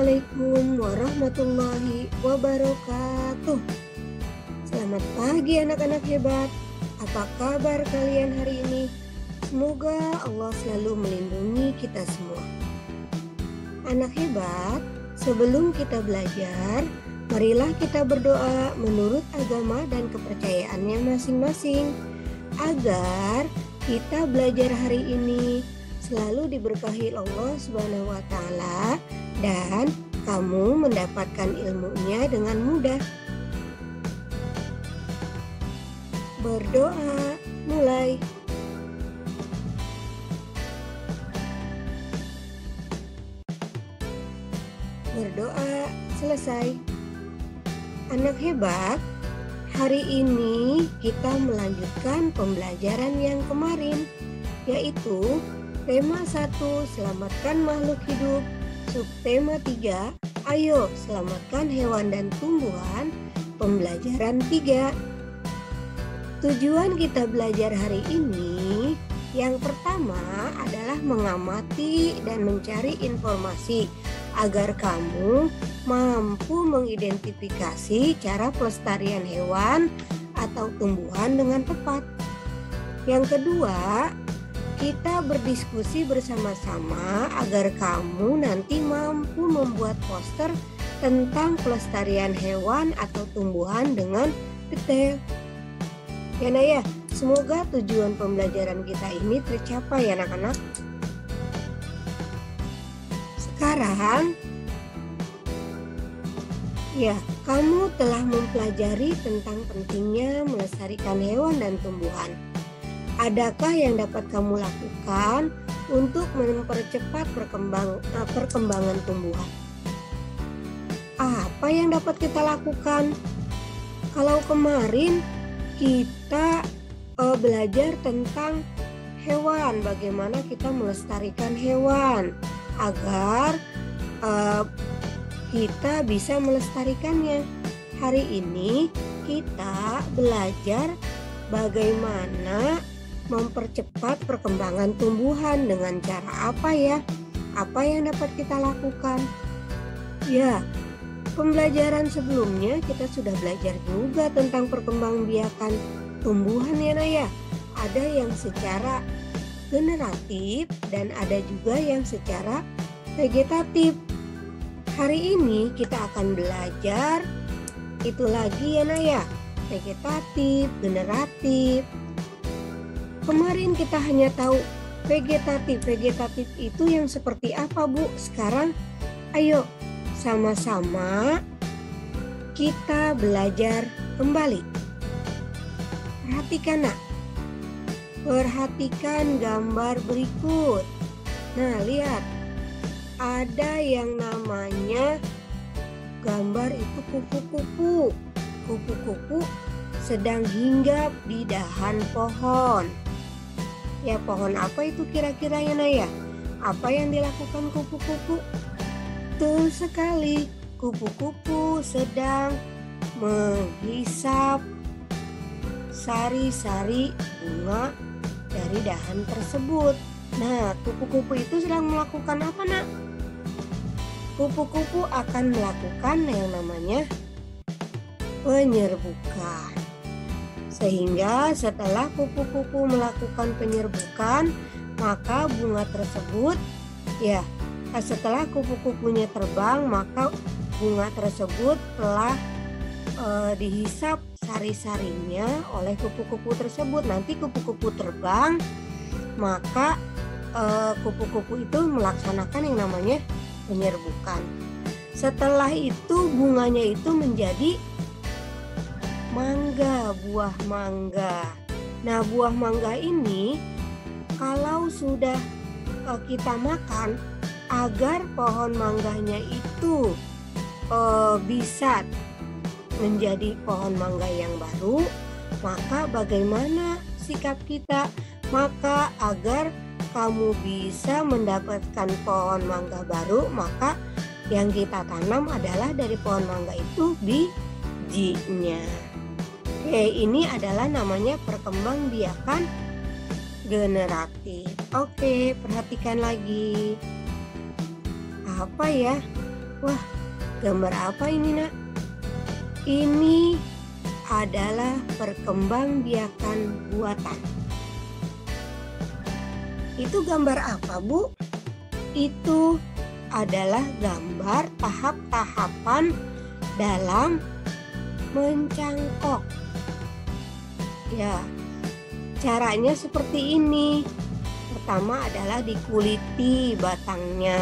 Assalamualaikum warahmatullahi wabarakatuh. Selamat pagi anak-anak hebat. Apa kabar kalian hari ini? Semoga Allah selalu melindungi kita semua. Anak hebat, sebelum kita belajar, marilah kita berdoa menurut agama dan kepercayaannya masing-masing, agar kita belajar hari ini selalu diberkahi Allah Subhanahu wa Ta'ala dan kamu mendapatkan ilmunya dengan mudah. Berdoa, mulai. Berdoa, selesai. Anak hebat, hari ini kita melanjutkan pembelajaran yang kemarin, yaitu tema 1, selamatkan makhluk hidup. Subtema 3, ayo selamatkan hewan dan tumbuhan. Pembelajaran 3. Tujuan kita belajar hari ini, yang pertama adalah mengamati dan mencari informasi agar kamu mampu mengidentifikasi cara pelestarian hewan atau tumbuhan dengan tepat. Yang kedua, kita berdiskusi bersama-sama agar kamu nanti mampu membuat poster tentang pelestarian hewan atau tumbuhan dengan detail. Ya Naya, semoga tujuan pembelajaran kita ini tercapai ya anak-anak. Sekarang, ya, kamu telah mempelajari tentang pentingnya melestarikan hewan dan tumbuhan. Adakah yang dapat kamu lakukan untuk mempercepat perkembangan tumbuhan? Apa yang dapat kita lakukan? Kalau kemarin kita belajar tentang hewan, bagaimana kita melestarikan hewan agar kita bisa melestarikannya. Hari ini kita belajar bagaimana mempercepat perkembangan tumbuhan dengan cara apa ya? Apa yang dapat kita lakukan? Ya, pembelajaran sebelumnya kita sudah belajar juga tentang perkembangbiakan tumbuhan ya Naya. Ada yang secara generatif dan ada juga yang secara vegetatif. Hari ini kita akan belajar itu lagi ya Naya, vegetatif, generatif. Kemarin kita hanya tahu vegetatif. Vegetatif itu yang seperti apa, Bu? Sekarang ayo sama-sama kita belajar kembali. Perhatikan nak. Perhatikan gambar berikut. Nah, lihat. Ada yang namanya gambar itu kupu-kupu. Kupu-kupu sedang hinggap di dahan pohon. Ya, pohon apa itu kira-kira ya Naya? Apa yang dilakukan kupu-kupu? Betul sekali, kupu-kupu sedang menghisap sari-sari bunga dari dahan tersebut. Nah, kupu-kupu itu sedang melakukan apa nak? Kupu-kupu akan melakukan yang namanya penyerbukan. Sehingga setelah kupu-kupu melakukan penyerbukan, maka bunga tersebut, ya, setelah kupu-kupunya terbang, maka bunga tersebut telah dihisap sari-sarinya oleh kupu-kupu tersebut. Nanti kupu-kupu terbang, maka kupu-kupu itu melaksanakan yang namanya penyerbukan. Setelah itu bunganya itu menjadi mangga, buah mangga. Nah, buah mangga ini kalau sudah kita makan, agar pohon mangganya itu bisa menjadi pohon mangga yang baru, maka bagaimana sikap kita? Maka agar kamu bisa mendapatkan pohon mangga baru, maka yang kita tanam adalah dari pohon mangga itu bijinya. Oke, ini adalah namanya perkembangbiakan generatif. Oke, perhatikan lagi. Apa ya? Wah, gambar apa ini, Nak? Ini adalah perkembangbiakan buatan. Itu gambar apa, Bu? Itu adalah gambar tahap-tahapan dalam mencangkok. Ya, caranya seperti ini. Pertama adalah dikuliti batangnya.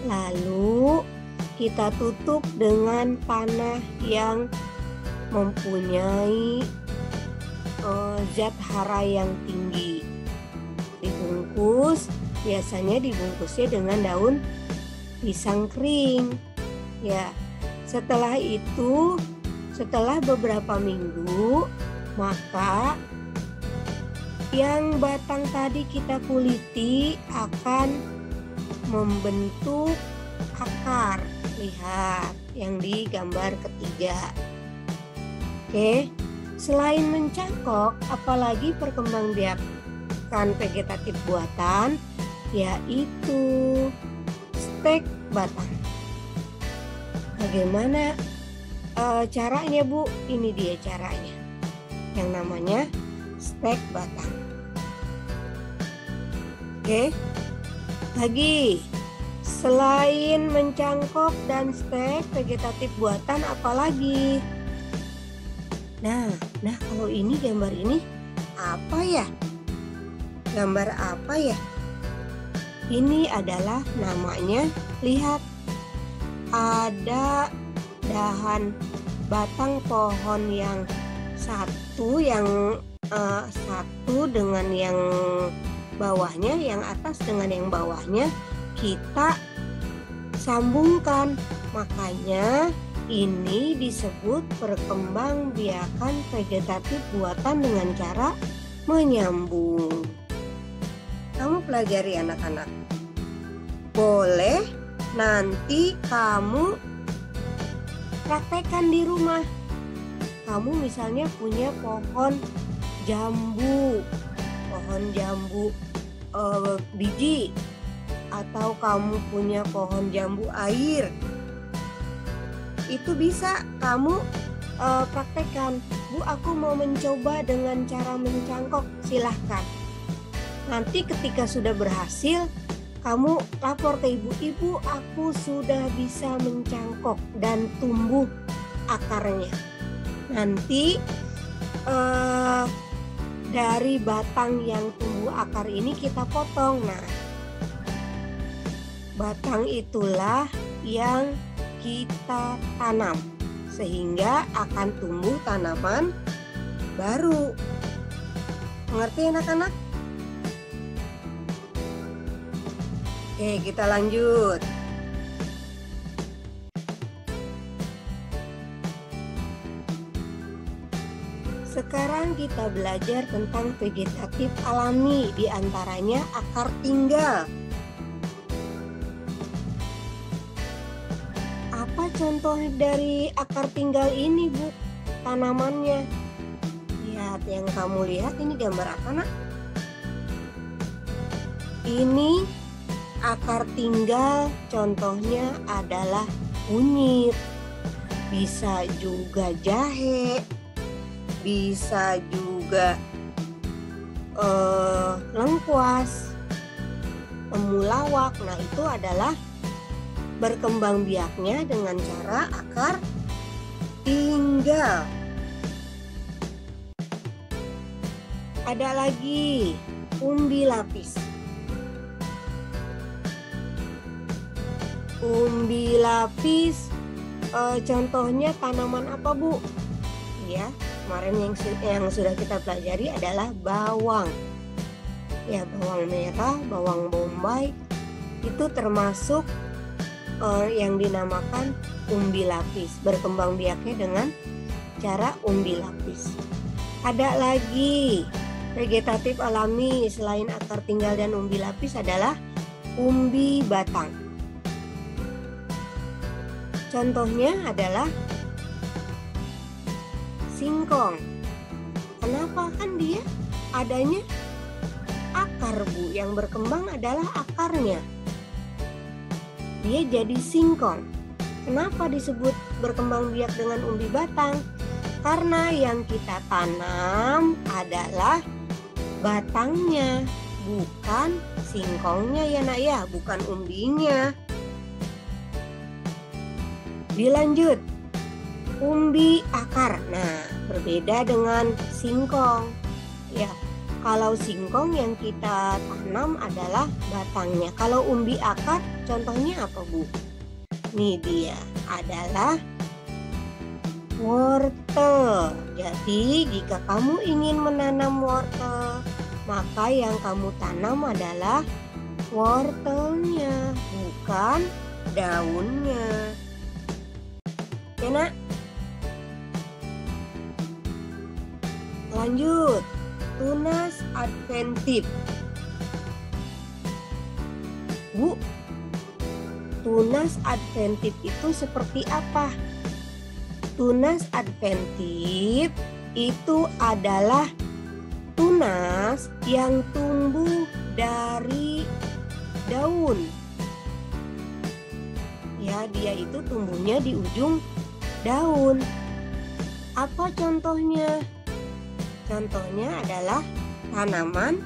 Lalu kita tutup dengan tanah yang mempunyai zat hara yang tinggi. Dibungkus, biasanya dibungkusnya dengan daun pisang kering. Ya, setelah itu, setelah beberapa minggu, maka yang batang tadi kita kuliti akan membentuk akar. Lihat yang di gambar ketiga. Oke, selain mencangkok, apalagi perkembangbiakan vegetatif buatan, yaitu stek batang. Bagaimana caranya, Bu? Ini dia caranya, yang namanya stek batang. Oke, lagi selain mencangkok dan stek vegetatif buatan, apalagi? Nah, kalau ini gambar ini apa ya? Gambar apa ya? Ini adalah namanya, lihat, ada dahan batang pohon yang satu dengan yang bawahnya, yang atas dengan yang bawahnya kita sambungkan. Makanya ini disebut perkembangbiakan vegetatif buatan dengan cara menyambung. Kamu pelajari, anak-anak. Boleh nanti kamu praktekkan di rumah. Kamu misalnya punya pohon jambu biji, atau kamu punya pohon jambu air. Itu bisa kamu praktekkan. Bu, aku mau mencoba dengan cara mencangkok. Silahkan. Nanti ketika sudah berhasil, kamu lapor ke ibu, aku sudah bisa mencangkok dan tumbuh akarnya. Nanti dari batang yang tumbuh akar ini kita potong. Nah, batang itulah yang kita tanam sehingga akan tumbuh tanaman baru. Mengerti, anak-anak? Oke, kita lanjut. Sekarang kita belajar tentang vegetatif alami, diantaranya akar tinggal. Apa contoh dari akar tinggal ini, Bu? Tanamannya. Lihat, yang kamu lihat ini gambar apa, Nak? Ini akar tinggal, contohnya adalah kunyit, bisa juga jahe, bisa juga lengkuas, temulawak. Nah, itu adalah berkembang biaknya dengan cara akar tinggal. Ada lagi umbi lapis. Umbi lapis contohnya tanaman apa, Bu? Ya, kemarin yang sudah kita pelajari adalah bawang. Ya, bawang merah, bawang bombay itu termasuk yang dinamakan umbi lapis. Berkembang biaknya dengan cara umbi lapis. Ada lagi vegetatif alami selain akar tinggal dan umbi lapis adalah umbi batang. Contohnya adalah singkong. Kenapa? Kan dia adanya akar, Bu. Yang berkembang adalah akarnya. dia jadi singkong. Kenapa disebut berkembang biak dengan umbi batang? Karena yang kita tanam adalah batangnya, bukan singkongnya ya nak ya, bukan umbinya. Dilanjut, umbi akar. Nah, berbeda dengan singkong. Ya, kalau singkong yang kita tanam adalah batangnya. Kalau umbi akar, contohnya apa Bu? Nih dia adalah wortel. Jadi jika kamu ingin menanam wortel, maka yang kamu tanam adalah wortelnya, bukan daunnya. Ya nak? Lanjut, tunas adventif. Bu, tunas adventif itu seperti apa? Tunas adventif itu adalah tunas yang tumbuh dari daun. Ya, dia itu tumbuhnya di ujung daun. Apa contohnya? Contohnya adalah tanaman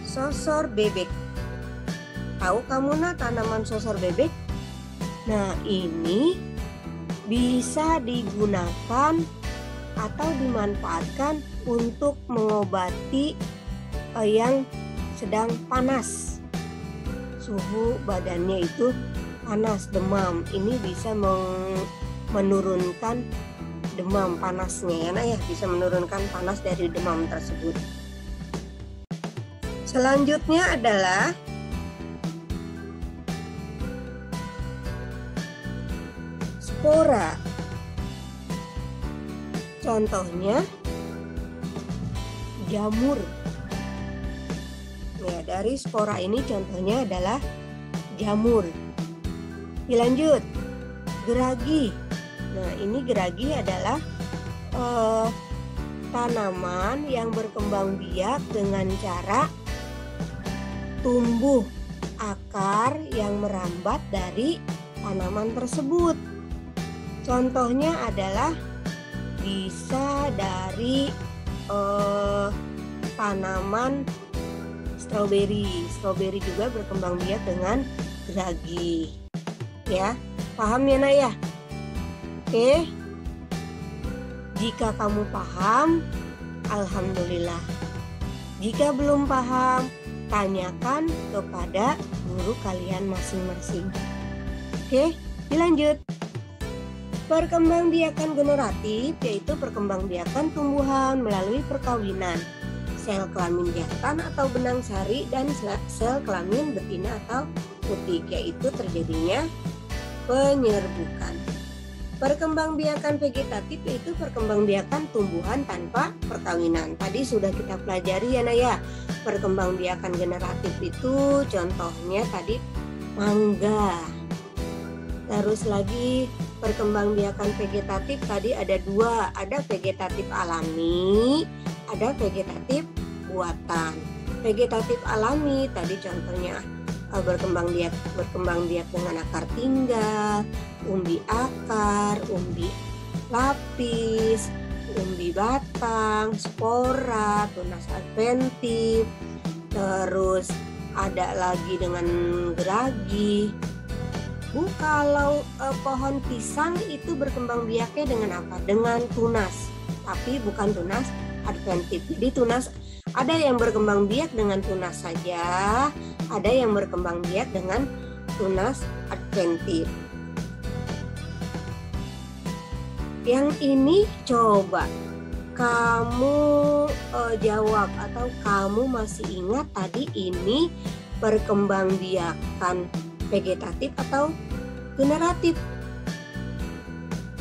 sosor bebek. Tahu kamu nak tanaman sosor bebek? Nah, ini bisa digunakan atau dimanfaatkan untuk mengobati yang sedang panas. Suhu badannya itu panas, demam. Ini bisa menurunkan demam panasnya ya nak ya, bisa menurunkan panas dari demam tersebut. Selanjutnya adalah spora. Contohnya jamur. Ya, dari spora ini contohnya adalah jamur. Dilanjut, geragi. Nah, ini geragi adalah tanaman yang berkembang biak dengan cara tumbuh akar yang merambat dari tanaman tersebut. Contohnya adalah bisa dari tanaman stroberi. Stroberi juga berkembang biak dengan geragi. Ya, paham ya nak ya? Oke, jika kamu paham, alhamdulillah. Jika belum paham, tanyakan kepada guru kalian masing-masing. Oke, dilanjut. Perkembangbiakan generatif yaitu perkembangbiakan tumbuhan melalui perkawinan sel kelamin jantan atau benang sari dan sel kelamin betina atau putik, yaitu terjadinya penyerbukan. Perkembangbiakan vegetatif yaitu perkembangbiakan tumbuhan tanpa perkawinan. Tadi sudah kita pelajari ya Naya. Perkembangbiakan generatif itu contohnya tadi mangga. Terus lagi perkembangbiakan vegetatif tadi ada dua, ada vegetatif alami, ada vegetatif buatan. Vegetatif alami tadi contohnya berkembang biak dengan akar tinggal, umbi akar, umbi lapis, umbi batang, spora, tunas adventif, terus ada lagi dengan geragi. Bu, kalau pohon pisang itu berkembang biaknya dengan apa? Dengan tunas, tapi bukan tunas adventif. Jadi tunas ada yang berkembang biak dengan tunas saja, ada yang berkembang biak dengan tunas adventif. Yang ini coba kamu jawab atau kamu masih ingat tadi ini perkembangbiakan vegetatif atau generatif?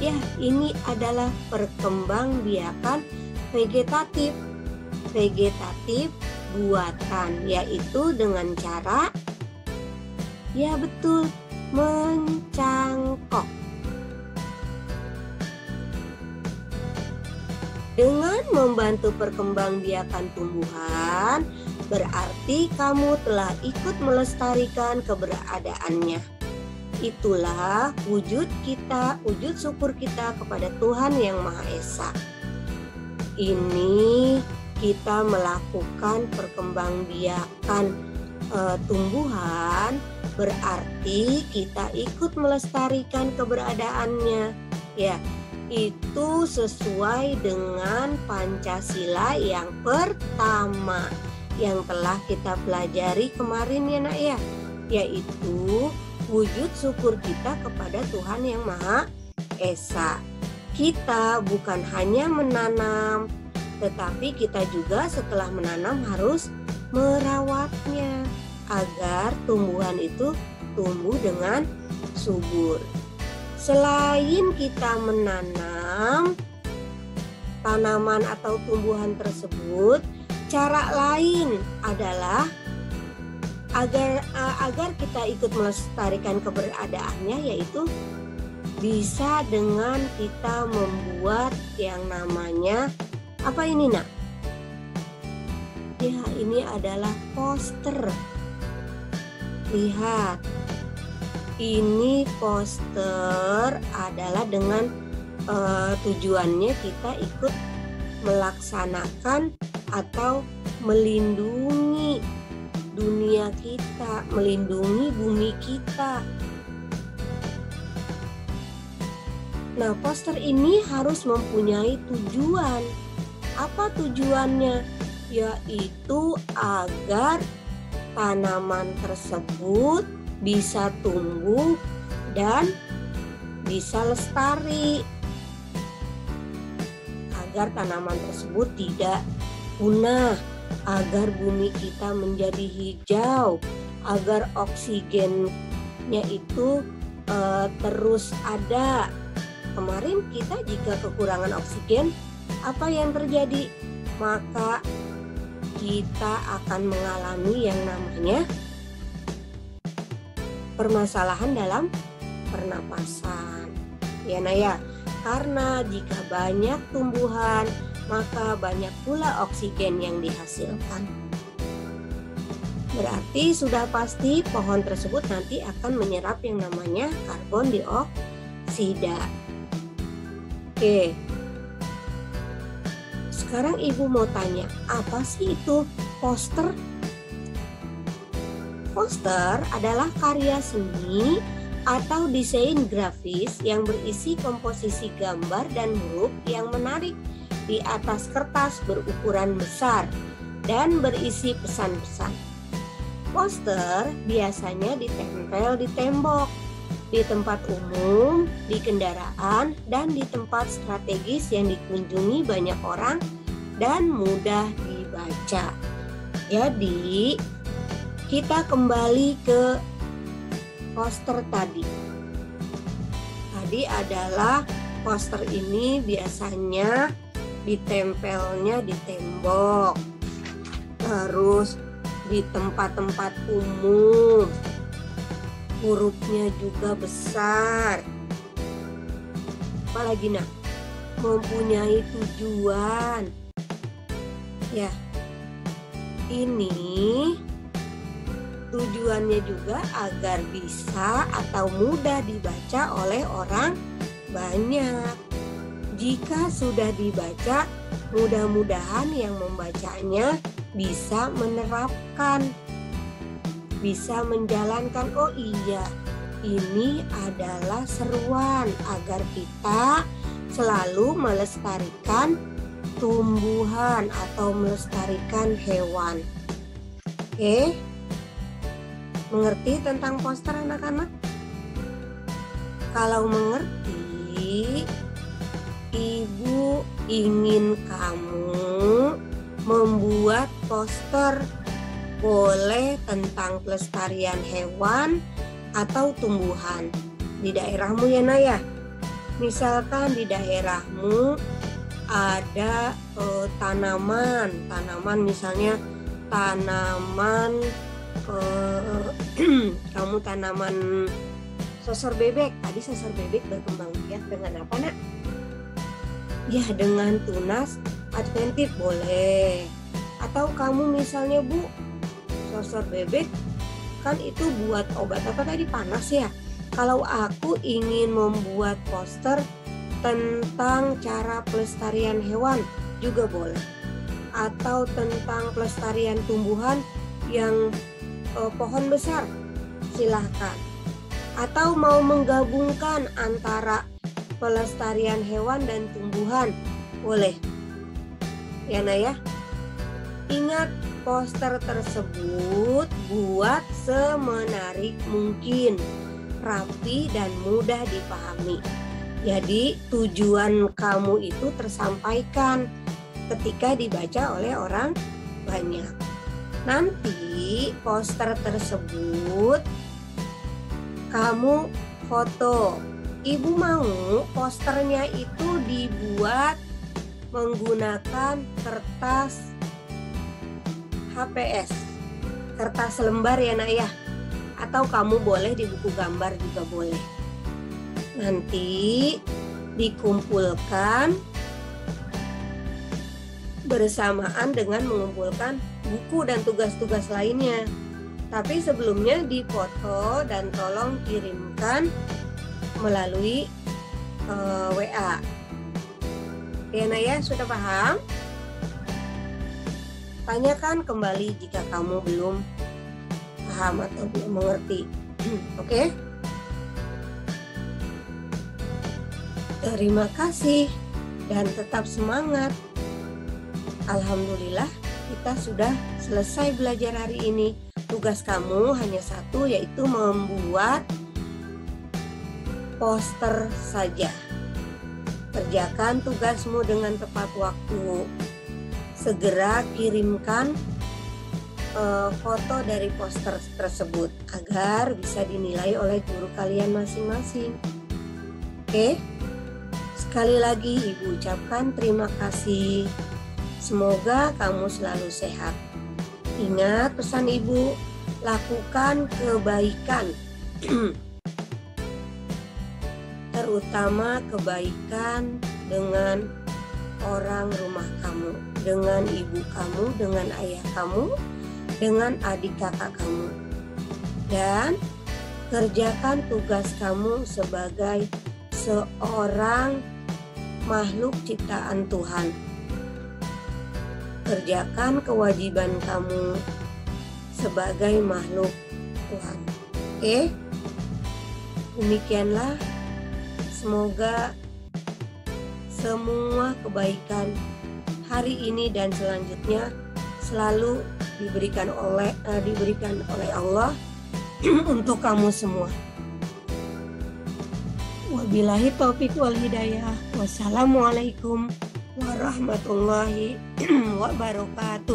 Ya, ini adalah perkembangbiakan vegetatif. Vegetatif buatan, yaitu dengan cara, ya betul, mencangkok. Dengan membantu perkembangbiakan tumbuhan, berarti kamu telah ikut melestarikan keberadaannya. Itulah wujud kita, wujud syukur kita kepada Tuhan Yang Maha Esa. Ini kita melakukan perkembangbiakan tumbuhan, berarti kita ikut melestarikan keberadaannya. Ya, itu sesuai dengan Pancasila yang pertama yang telah kita pelajari kemarin ya nak ya, yaitu wujud syukur kita kepada Tuhan Yang Maha Esa. Kita bukan hanya menanam, tetapi kita juga setelah menanam harus merawatnya agar tumbuhan itu tumbuh dengan subur. Selain kita menanam tanaman atau tumbuhan tersebut, cara lain adalah agar kita ikut melestarikan keberadaannya, yaitu bisa dengan kita membuat yang namanya apa ini nak? Ya, ini adalah poster. Lihat, ini poster adalah dengan tujuannya kita ikut melaksanakan atau melindungi dunia kita, melindungi bumi kita. Nah, poster ini harus mempunyai tujuan. Apa tujuannya? Yaitu agar tanaman tersebut bisa tumbuh dan bisa lestari. Agar tanaman tersebut tidak punah, agar bumi kita menjadi hijau, agar oksigennya itu terus ada. Kemarin kita jika kekurangan oksigen, apa yang terjadi? Maka kita akan mengalami yang namanya permasalahan dalam pernapasan. Ya Naya, karena jika banyak tumbuhan, maka banyak pula oksigen yang dihasilkan. Berarti sudah pasti pohon tersebut nanti akan menyerap yang namanya karbon dioksida. Oke, sekarang ibu mau tanya, apa sih itu poster? Poster adalah karya seni atau desain grafis yang berisi komposisi gambar dan huruf yang menarik di atas kertas berukuran besar dan berisi pesan-pesan. Poster biasanya ditempel di tembok, di tempat umum, di kendaraan, dan di tempat strategis yang dikunjungi banyak orang dan mudah dibaca. Jadi, kita kembali ke poster tadi. Tadi adalah poster ini biasanya ditempelnya di tembok, terus di tempat-tempat umum. Hurufnya juga besar. Apalagi nak, mempunyai tujuan. Ya, ini tujuannya juga agar bisa atau mudah dibaca oleh orang banyak. Jika sudah dibaca, mudah-mudahan yang membacanya bisa menerapkan, bisa menjalankan. Oh iya, ini adalah seruan agar kita selalu melestarikan tumbuhan atau melestarikan hewan. Oke, mengerti tentang poster anak-anak? Kalau mengerti, ibu ingin kamu membuat poster, boleh tentang pelestarian hewan atau tumbuhan di daerahmu ya Naya. Misalkan di daerahmu ada tanaman misalnya tanaman kamu tanaman sosor bebek. Tadi sosor bebek berkembang biak dengan apa nak? Ya, dengan tunas adventif boleh. Atau kamu misalnya Bu, sosor bebek kan itu buat obat apa tadi, panas ya. Kalau aku ingin membuat poster tentang cara pelestarian hewan juga boleh, atau tentang pelestarian tumbuhan yang pohon besar, silahkan. Atau mau menggabungkan antara pelestarian hewan dan tumbuhan, boleh. Ya Nak ya. Ingat, poster tersebut buat semenarik mungkin, rapi dan mudah dipahami. Jadi tujuan kamu itu tersampaikan ketika dibaca oleh orang banyak. Nanti poster tersebut kamu foto. Ibu mau posternya itu dibuat menggunakan kertas HPS, kertas lembar ya Nak ya. Atau kamu boleh di buku gambar juga boleh. Nanti dikumpulkan bersamaan dengan mengumpulkan buku dan tugas-tugas lainnya. Tapi sebelumnya difoto dan tolong kirimkan melalui WA. Ya Nak ya, sudah paham? Tanyakan kembali jika kamu belum paham atau belum mengerti. Oke? Terima kasih dan tetap semangat. Alhamdulillah kita sudah selesai belajar hari ini. Tugas kamu hanya satu, yaitu membuat poster saja. Kerjakan tugasmu dengan tepat waktu. Segera kirimkan foto dari poster tersebut agar bisa dinilai oleh guru kalian masing-masing. Oke? Sekali lagi Ibu ucapkan terima kasih. Semoga kamu selalu sehat. Ingat pesan Ibu, lakukan kebaikan. Terutama kebaikan dengan orang rumah kamu, dengan ibu kamu, dengan ayah kamu, dengan adik kakak kamu. Dan kerjakan tugas kamu sebagai seorang makhluk ciptaan Tuhan. Kerjakan kewajiban kamu sebagai makhluk Tuhan. Oke? Demikianlah. Semoga semua kebaikan hari ini dan selanjutnya selalu diberikan oleh Allah untuk kamu semua. Wabillahi taufiq wal hidayah. Wassalamualaikum warahmatullahi wabarakatuh.